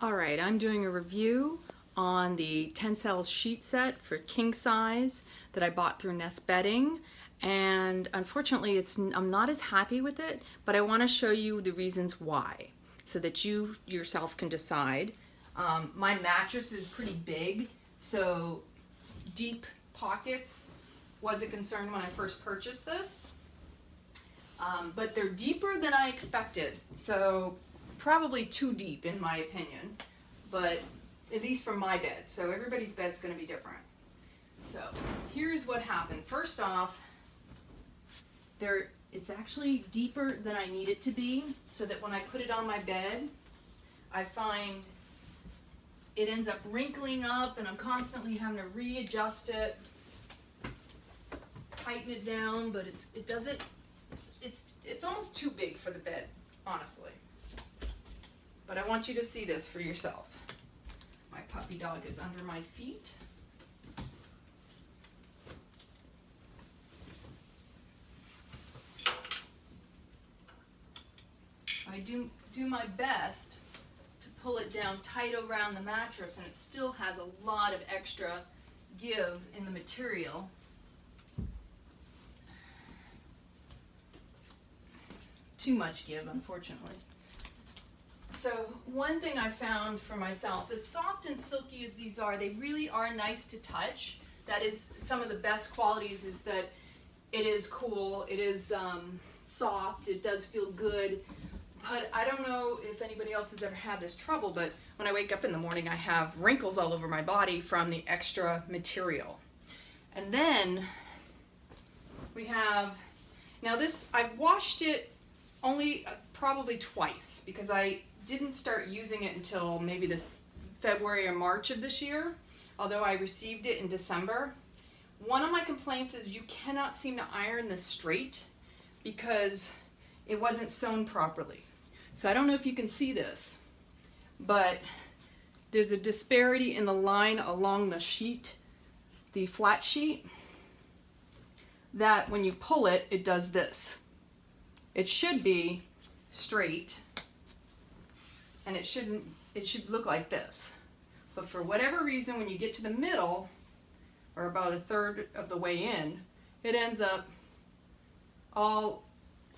Alright, I'm doing a review on the TENCEL sheet set for king size that I bought through Nest Bedding, and unfortunately I'm not as happy with it, but I want to show you the reasons why so that you yourself can decide. My mattress is pretty big, so deep pockets was a concern when I first purchased this, but they're deeper than I expected, so probably too deep in my opinion, but at least for my bed. So everybody's bed's going to be different. So here's what happened. First off, it's actually deeper than I need it to be, so that when I put it on my bed, I find it ends up wrinkling up and I'm constantly having to readjust it, tighten it down, but it's almost too big for the bed, honestly. But I want you to see this for yourself. My puppy dog is under my feet. I do my best to pull it down tight around the mattress, and it still has a lot of extra give in the material. Too much give, unfortunately. So one thing I found for myself, as soft and silky as these are, they really are nice to touch. That is some of the best qualities, is that it is cool, it is soft, it does feel good. But I don't know if anybody else has ever had this trouble, but when I wake up in the morning I have wrinkles all over my body from the extra material. And then we have, now this, I've washed it only probably twice, because I didn't start using it until maybe this February or March of this year, although I received it in December. One of my complaints is you cannot seem to iron this straight because it wasn't sewn properly. So I don't know if you can see this, but there's a disparity in the line along the sheet, the flat sheet, that when you pull it, it does this. It should be straight, and it should look like this. But for whatever reason, when you get to the middle, or about a third of the way in, it ends up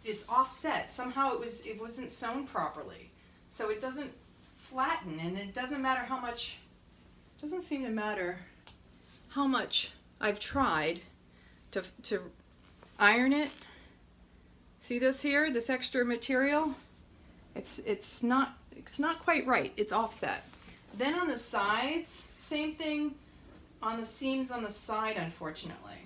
it's offset. Somehow it wasn't sewn properly. So it doesn't flatten, and it doesn't matter how much, it doesn't seem to matter how much I've tried to iron it. See this here, this extra material? It's not quite right. It's offset. Then on the sides, same thing on the seams on the side, unfortunately.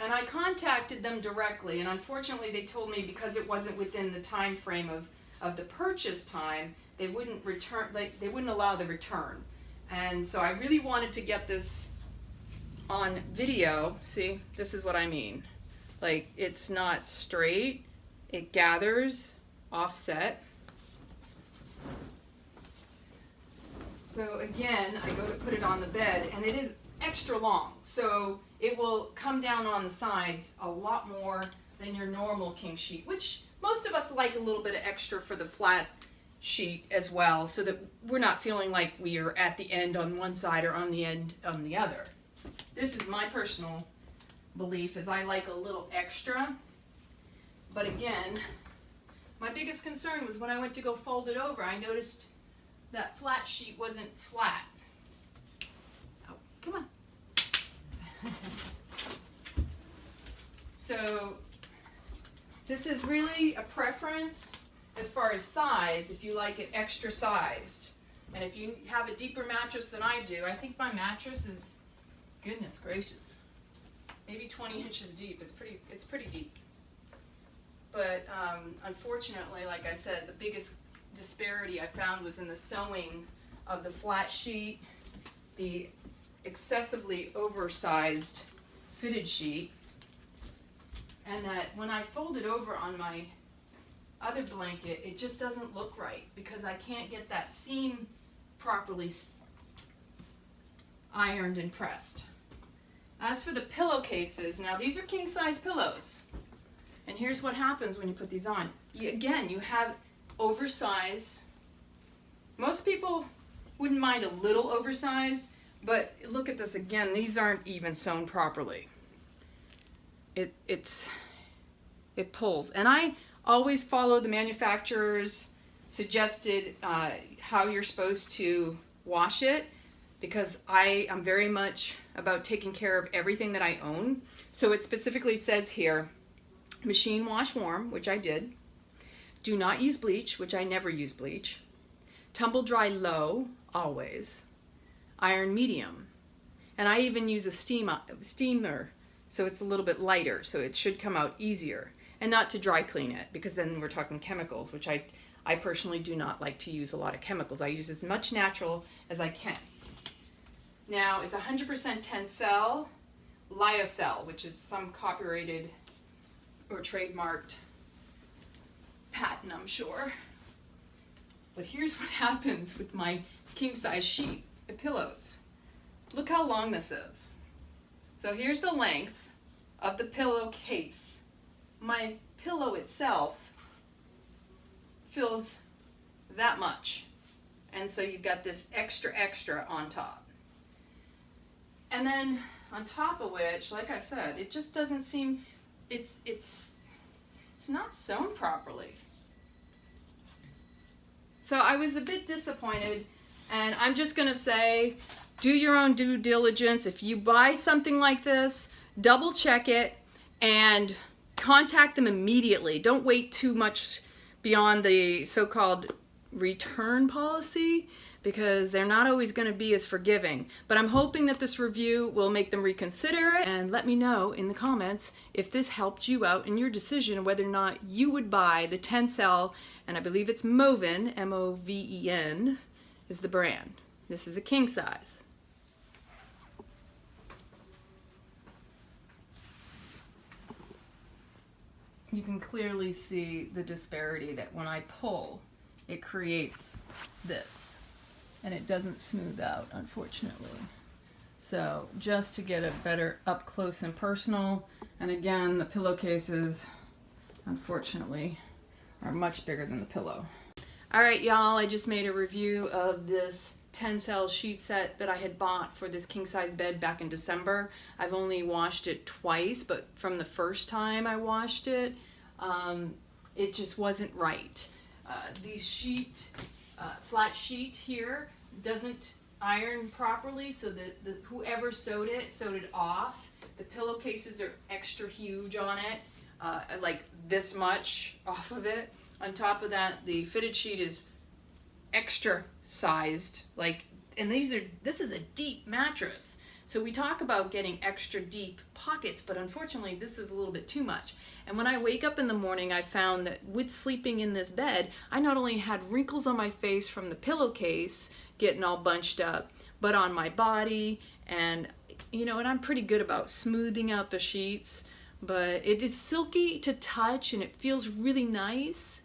And I contacted them directly, and unfortunately they told me because it wasn't within the time frame of the purchase time, they wouldn't return, they wouldn't allow the return. And so I really wanted to get this on video. See, this is what I mean. Like, it's not straight, it gathers, offset. So again, I go to put it on the bed, and it is extra long. So it will come down on the sides a lot more than your normal king sheet, which most of us like a little bit of extra for the flat sheet as well, so that we're not feeling like we are at the end on one side or on the end on the other. This is my personal belief, is I like a little extra. But again, my biggest concern was when I went to go fold it over, I noticed that flat sheet wasn't flat. Oh, come on. So this is really a preference as far as size, if you like it extra sized. And if you have a deeper mattress than I do, I think my mattress is, goodness gracious, maybe 20 inches deep. It's pretty deep. But unfortunately, like I said, the biggest disparity I found was in the sewing of the flat sheet, the excessively oversized fitted sheet, and that when I fold it over on my other blanket, it just doesn't look right because I can't get that seam properly ironed and pressed. As for the pillowcases, now these are king size pillows, And here's what happens when you put these on. Again, you have oversized. Most people wouldn't mind a little oversized, but look at this again. These aren't even sewn properly. It pulls. And I always follow the manufacturer's suggested how you're supposed to wash it, because I am very much about taking care of everything that I own. So it specifically says here, machine wash warm, which I did. Do not use bleach, which I never use bleach. Tumble dry low, always. Iron medium. And I even use a steamer, so it's a little bit lighter, so it should come out easier. And not to dry clean it, because then we're talking chemicals, which I personally do not like to use a lot of chemicals. I use as much natural as I can. Now, it's 100% TENCEL Lyocell, which is some copyrighted or trademarked patent, I'm sure. But here's what happens with my king-size sheet of pillows. Look how long this is. So here's the length of the pillowcase. My pillow itself fills that much. And so you've got this extra on top. And then on top of which, like I said, it just doesn't seem, it's not sewn properly. So I was a bit disappointed, and I'm just gonna say, do your own due diligence. If you buy something like this, double check it and contact them immediately. Don't wait too much beyond the so-called return policy, because they're not always going to be as forgiving. But I'm hoping that this review will make them reconsider it, and let me know in the comments if this helped you out in your decision whether or not you would buy the TENCEL, and I believe it's Moven, M-O-V-E-N, is the brand. This is a king size. You can clearly see the disparity that when I pull, it creates this. And it doesn't smooth out, unfortunately. So just to get a better up close and personal, and again, the pillowcases, unfortunately, are much bigger than the pillow. All right, y'all, I just made a review of this TENCEL sheet set that I had bought for this king size bed back in December. I've only washed it twice, but from the first time I washed it, it just wasn't right. These flat sheet here doesn't iron properly, so that whoever sewed it off. The pillowcases are extra huge on it, like this much off of it. On top of that, the fitted sheet is extra sized, and this is a deep mattress. So we talk about getting extra deep pockets, but unfortunately this is a little bit too much. And when I wake up in the morning, I found that with sleeping in this bed, I not only had wrinkles on my face from the pillowcase getting all bunched up, but on my body, and and I'm pretty good about smoothing out the sheets, but it is silky to touch and it feels really nice.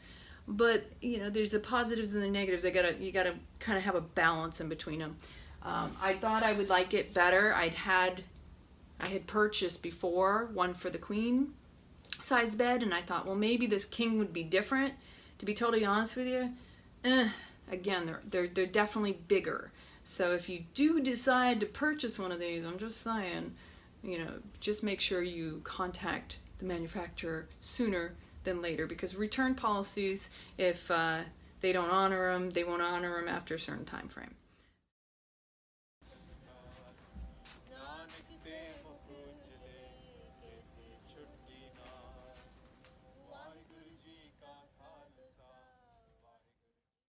But there's the positives and the negatives. You gotta kind of have a balance in between them. I thought I would like it better. I had purchased before one for the queen size bed, and I thought, well, maybe this king would be different. To be totally honest with you, again, they're definitely bigger. So if you do decide to purchase one of these, I'm just saying, just make sure you contact the manufacturer sooner than later, because return policies, if they don't honor them, they won't honor them after a certain time frame.